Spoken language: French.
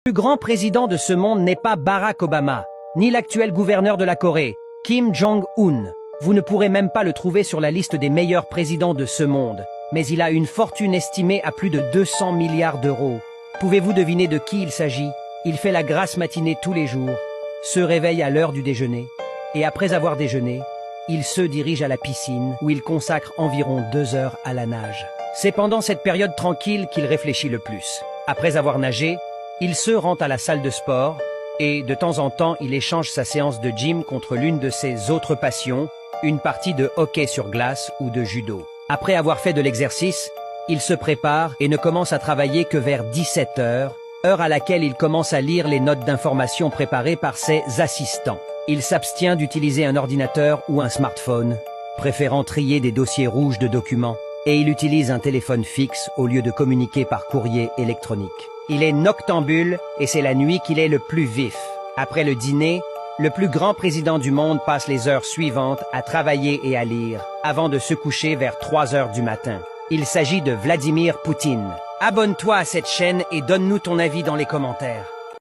Le plus grand président de ce monde n'est pas Barack Obama, ni l'actuel gouverneur de la Corée, Kim Jong-un. Vous ne pourrez même pas le trouver sur la liste des meilleurs présidents de ce monde, mais il a une fortune estimée à plus de 200 milliards d'euros. Pouvez-vous deviner de qui il s'agit? Il fait la grasse matinée tous les jours, se réveille à l'heure du déjeuner, et après avoir déjeuné, il se dirige à la piscine où il consacre environ 2 heures à la nage. C'est pendant cette période tranquille qu'il réfléchit le plus. Après avoir nagé, il se rend à la salle de sport et de temps en temps il échange sa séance de gym contre l'une de ses autres passions, une partie de hockey sur glace ou de judo. Après avoir fait de l'exercice, il se prépare et ne commence à travailler que vers 17 heures, heure à laquelle il commence à lire les notes d'information préparées par ses assistants. Il s'abstient d'utiliser un ordinateur ou un smartphone, préférant trier des dossiers rouges de documents, et il utilise un téléphone fixe au lieu de communiquer par courrier électronique. Il est noctambule et c'est la nuit qu'il est le plus vif. Après le dîner, le plus grand président du monde passe les heures suivantes à travailler et à lire, avant de se coucher vers 3 heures du matin. Il s'agit de Vladimir Poutine. Abonne-toi à cette chaîne et donne-nous ton avis dans les commentaires.